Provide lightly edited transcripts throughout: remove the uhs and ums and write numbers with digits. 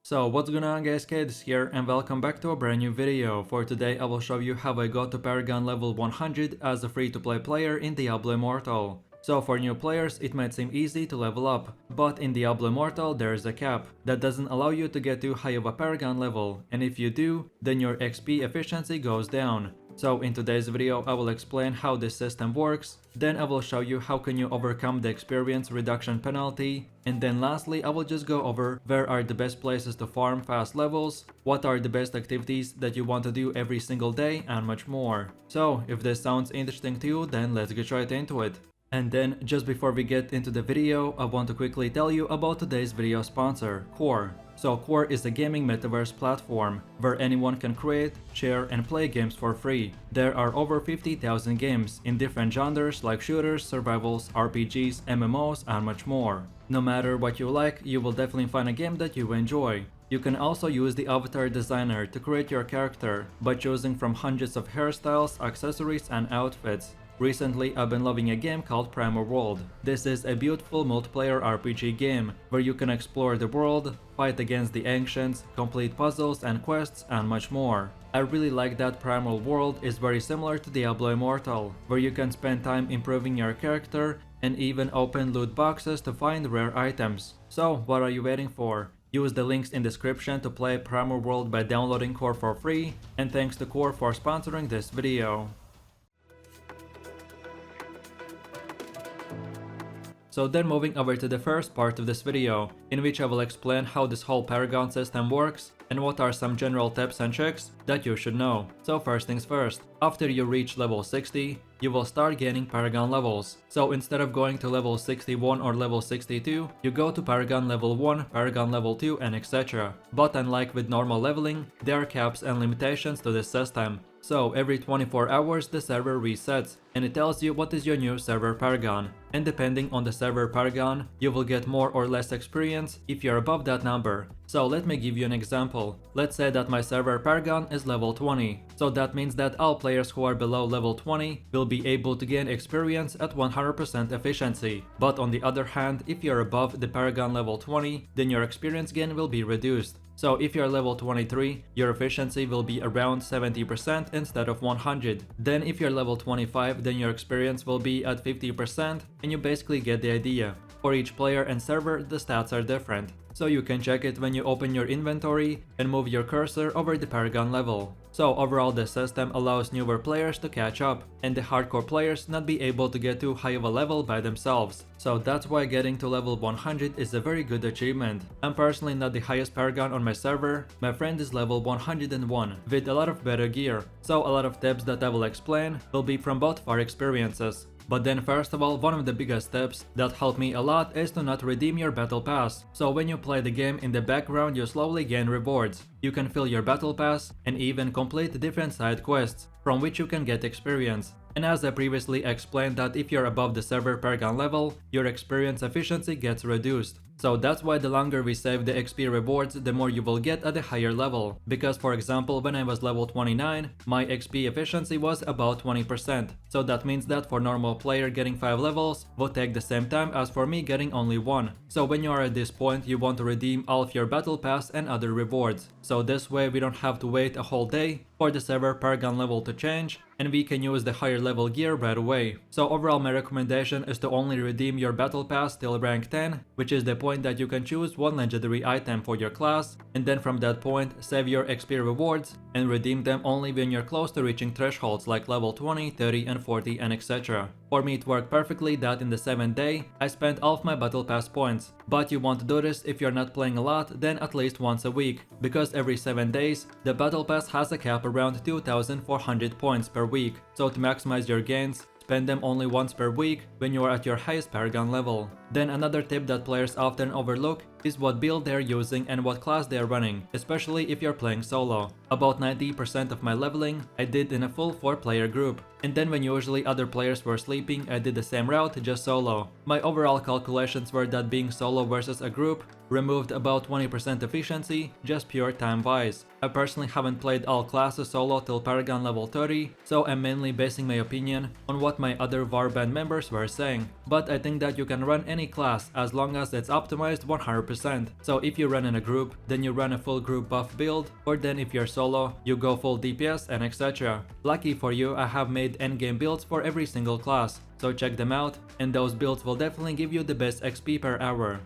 So what's going on guys, Kids here and welcome back to a brand new video. For today I will show you how I got to Paragon level 100 as a free-to-play player in Diablo Immortal. So for new players it might seem easy to level up, but in Diablo Immortal there is a cap that doesn't allow you to get too high of a Paragon level, and if you do, then your XP efficiency goes down. So in today's video I will explain how this system works, then I will show you how can you overcome the experience reduction penalty, and then lastly I will just go over where are the best places to farm fast levels, what are the best activities that you want to do every single day, and much more. So if this sounds interesting to you, then let's get right into it. And then, just before we get into the video, I want to quickly tell you about today's video sponsor, Core. So Core is a gaming metaverse platform where anyone can create, share and play games for free. There are over 50,000 games in different genres like shooters, survivals, RPGs, MMOs and much more. No matter what you like, you will definitely find a game that you enjoy. You can also use the avatar designer to create your character by choosing from hundreds of hairstyles, accessories and outfits. Recently, I've been loving a game called Primal World. This is a beautiful multiplayer RPG game where you can explore the world, fight against the ancients, complete puzzles and quests, and much more. I really like that Primal World is very similar to Diablo Immortal, where you can spend time improving your character and even open loot boxes to find rare items. So, what are you waiting for? Use the links in description to play Primal World by downloading Core for free, and thanks to Core for sponsoring this video. So then moving over to the first part of this video, in which I will explain how this whole Paragon system works and what are some general tips and tricks that you should know. So first things first, after you reach level 60, you will start gaining Paragon levels. So instead of going to level 61 or level 62, you go to Paragon level 1, Paragon level 2 and etc. But unlike with normal leveling, there are caps and limitations to this system. So every 24 hours the server resets and it tells you what is your new server Paragon, and depending on the server Paragon you will get more or less experience if you're above that number. So let me give you an example. Let's say that my server Paragon is level 20, so that means that all players who are below level 20 will be able to gain experience at 100% efficiency. But on the other hand, if you're above the Paragon level 20, then your experience gain will be reduced. So if you're level 23, your efficiency will be around 70% instead of 100. Then if you're level 25, then your experience will be at 50%, and you basically get the idea. For each player and server, the stats are different. So you can check it when you open your inventory and move your cursor over the Paragon level. So overall the system allows newer players to catch up and the hardcore players not be able to get too high of a level by themselves. So that's why getting to level 100 is a very good achievement. I'm personally not the highest Paragon on my server, my friend is level 101 with a lot of better gear. So a lot of tips that I will explain will be from both of our experiences. But then first of all, one of the biggest tips that helped me a lot is to not redeem your battle pass. So when you play the game in the background you slowly gain rewards. You can fill your battle pass and even complete different side quests from which you can get experience. And as I previously explained that if you're above the server Paragon level, your experience efficiency gets reduced. So that's why the longer we save the XP rewards, the more you will get at a higher level. Because for example, when I was level 29, my XP efficiency was about 20%. So that means that for normal player getting 5 levels will take the same time as for me getting only 1. So when you are at this point, you want to redeem all of your battle pass and other rewards. So this way we don't have to wait a whole day for the server Paragon level to change, and we can use the higher level gear right away. So overall my recommendation is to only redeem your battle pass till rank 10, which is the point that you can choose one legendary item for your class, and then from that point save your XP rewards and redeem them only when you're close to reaching thresholds like level 20, 30 and 40 and etc. For me it worked perfectly that in the 7th day I spent all of my battle pass points. But you want to do this if you're not playing a lot, then at least once a week, because every 7 days the battle pass has a cap around 2400 points per week. So to maximize your gains, spend them only once per week when you are at your highest Paragon level. Then another tip that players often overlook is what build they're using and what class they're running, especially if you're playing solo. About 90% of my leveling I did in a full 4-player group, and then when usually other players were sleeping I did the same route just solo. My overall calculations were that being solo versus a group removed about 20% efficiency, just pure time wise. I personally haven't played all classes solo till Paragon level 30, so I'm mainly basing my opinion on what my other Warband members were saying. But I think that you can run any any class as long as it's optimized 100%. So if you run in a group, then you run a full group buff build, or then if you're solo, you go full DPS and etc. Lucky for you, I have made endgame builds for every single class, so check them out, and those builds will definitely give you the best XP per hour.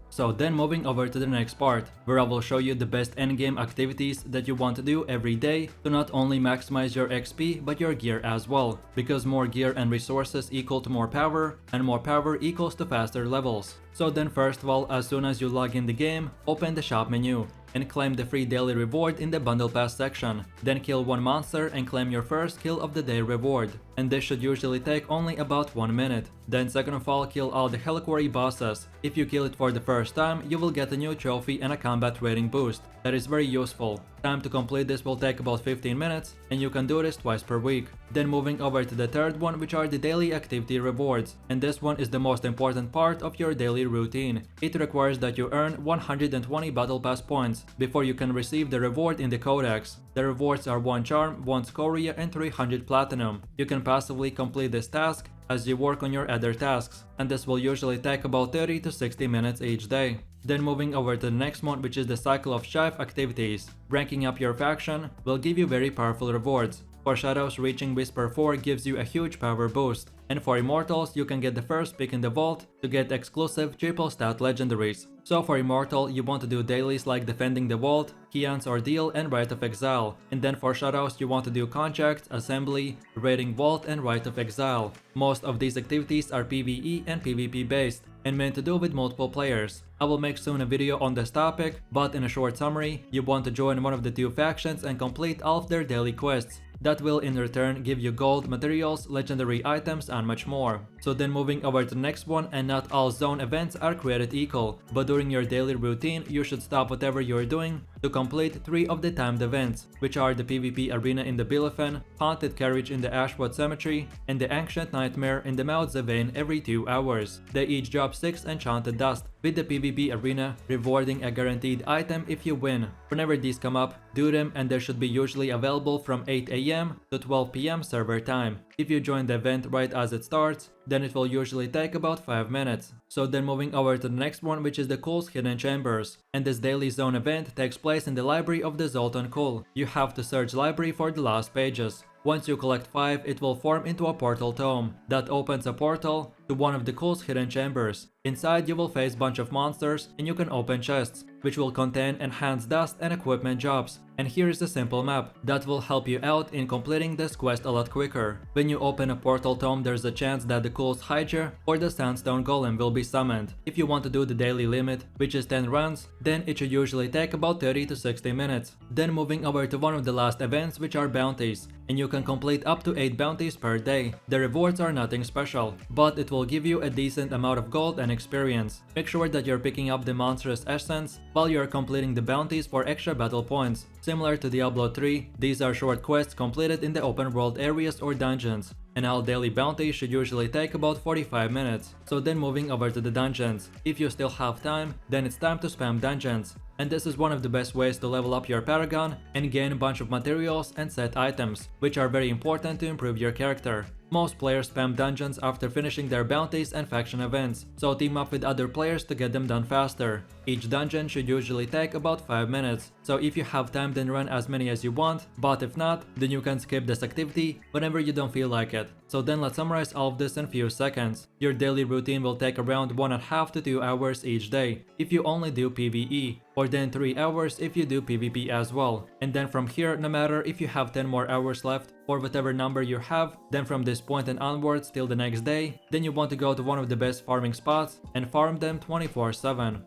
So then moving over to the next part, where I will show you the best endgame activities that you want to do every day to not only maximize your XP but your gear as well, because more gear and resources equal to more power, and more power equals to faster levels. So then first of all, as soon as you log in the game, open the shop menu and claim the free daily reward in the bundle pass section. Then kill one monster and claim your first kill of the day reward, and this should usually take only about 1 minute. Then second of all, kill all the Heliquary bosses. If you kill it for the first time, you will get a new trophy and a combat rating boost. That is very useful. Time to complete this will take about 15 minutes, and you can do this twice per week. Then moving over to the third one, which are the daily activity rewards, and this one is the most important part of your daily routine. It requires that you earn 120 battle pass points before you can receive the reward in the codex. The rewards are 1 charm, 1 scoria and 300 platinum. You can passively complete this task as you work on your other tasks, and this will usually take about 30 to 60 minutes each day. Then moving over to the next one, which is the cycle of Shive activities. Ranking up your faction will give you very powerful rewards. For Shadows, reaching Whisper 4 gives you a huge power boost, and for Immortals, you can get the first pick in the vault to get exclusive triple stat legendaries. So for Immortal, you want to do dailies like Defending the Vault, Kian's Ordeal and Rite of Exile, and then for Shadows, you want to do Contract, Assembly, Raiding Vault and Rite of Exile. Most of these activities are PvE and PvP based, and meant to do with multiple players. I will make soon a video on this topic, but in a short summary, you want to join one of the two factions and complete all of their daily quests. That will in return give you gold, materials, legendary items and much more. So then moving over to the next one, and not all zone events are created equal, but during your daily routine you should stop whatever you're doing to complete 3 of the timed events, which are the PvP arena in the Bilefen, Haunted Carriage in the Ashwood Cemetery, and the Ancient Nightmare in the Mount Zevane every 2 hours. They each drop 6 enchanted dust, with the PvP arena rewarding a guaranteed item if you win. Whenever these come up, do them, and they should be usually available from 8 AM to 12 PM server time. If you join the event right as it starts, then it will usually take about 5 minutes. So then moving over to the next one, which is the Kul's Hidden Chambers, and this daily zone event takes place in the library of the Zoltan Kul. You have to search library for the last pages. Once you collect 5, it will form into a portal tome that opens a portal to one of the Kul's hidden chambers. Inside you will face a bunch of monsters, and you can open chests, which will contain enhanced dust and equipment jobs. And here is a simple map that will help you out in completing this quest a lot quicker. When you open a portal tome, there's a chance that the Kul's Hydra or the Sandstone Golem will be summoned. If you want to do the daily limit, which is 10 runs, then it should usually take about 30 to 60 minutes. Then moving over to one of the last events, which are bounties, and you can complete up to 8 bounties per day. The rewards are nothing special, but it will give you a decent amount of gold and experience. Make sure that you're picking up the monstrous essence while you're completing the bounties for extra battle points. Similar to Diablo 3, these are short quests completed in the open world areas or dungeons, and all daily bounties should usually take about 45 minutes. So then moving over to the dungeons. If you still have time, then it's time to spam dungeons. And this is one of the best ways to level up your Paragon and gain a bunch of materials and set items, which are very important to improve your character. Most players spam dungeons after finishing their bounties and faction events, so team up with other players to get them done faster. Each dungeon should usually take about 5 minutes, so if you have time then run as many as you want, but if not, then you can skip this activity whenever you don't feel like it. So then let's summarize all of this in few seconds. Your daily routine will take around 1.5 to 2 hours each day if you only do PvE, or then 3 hours if you do PvP as well. And then from here, no matter if you have 10 more hours left or whatever number you have, then from this point and onwards till the next day, then you want to go to one of the best farming spots and farm them 24/7.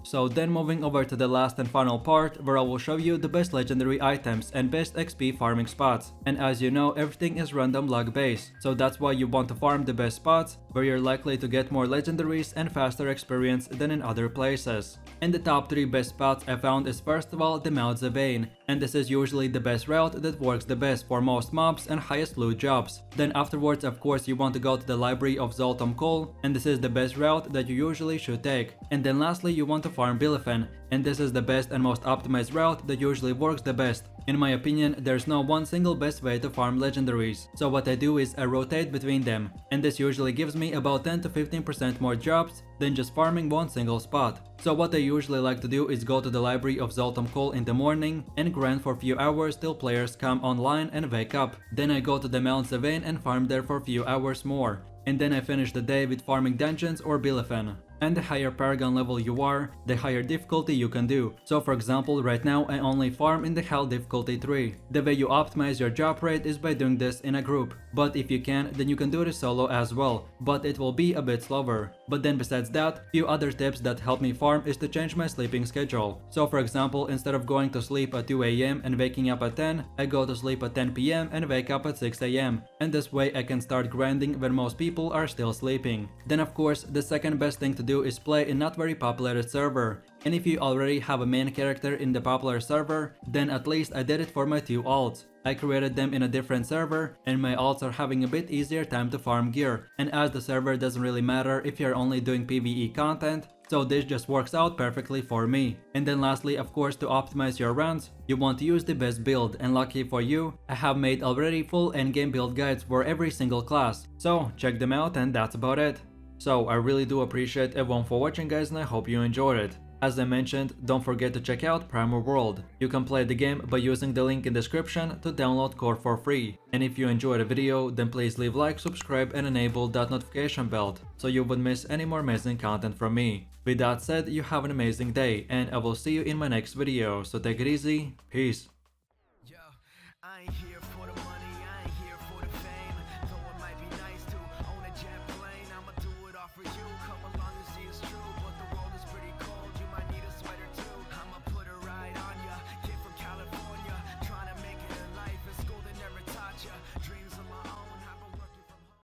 So then moving over to the last and final part, where I will show you the best legendary items and best XP farming spots. And as you know, everything is random luck based, so that's why you want to farm the best spots where you're likely to get more legendaries and faster experience than in other places. And the top 3 best spots I found is first of all the Mount Zevane, and this is usually the best route that works the best for most mobs and highest loot jobs. Then afterwards, of course, you want to go to the library of Zoltan Kul, and this is the best route that you usually should take. And then lastly, you want to farm Bilefen, and this is the best and most optimized route that usually works the best. In my opinion, there's no one single best way to farm legendaries, so what I do is I rotate between them, and this usually gives me about 10 to 15% more drops than just farming one single spot. So what I usually like to do is go to the library of Zoltom Coal in the morning and grind for a few hours till players come online and wake up. Then I go to the Mount Zavain and farm there for a few hours more. And then I finish the day with farming dungeons or Bilefen. And the higher Paragon level you are, the higher difficulty you can do. So for example, right now I only farm in the Hell difficulty 3. The way you optimize your drop rate is by doing this in a group. But if you can, then you can do this solo as well, but it will be a bit slower. But then besides that, few other tips that help me farm is to change my sleeping schedule. So for example, instead of going to sleep at 2 AM and waking up at 10, I go to sleep at 10 PM and wake up at 6 AM. And this way I can start grinding when most people are still sleeping. Then of course, the second best thing to do is play in not very popular server. And if you already have a main character in the popular server, then at least I did it for my 2 alts. I created them in a different server, and my alts are having a bit easier time to farm gear. And as the server doesn't really matter if you're only doing PvE content, so this just works out perfectly for me. And then lastly, of course, to optimize your runs, you want to use the best build, and lucky for you, I have made already full endgame build guides for every single class. So check them out, and that's about it. So I really do appreciate everyone for watching, guys, and I hope you enjoyed it. As I mentioned, don't forget to check out Primal World. You can play the game by using the link in description to download core for free. And if you enjoyed the video, then please leave like, subscribe and enable that notification bell so you wouldn't miss any more amazing content from me. With that said, you have an amazing day and I will see you in my next video, so take it easy, peace.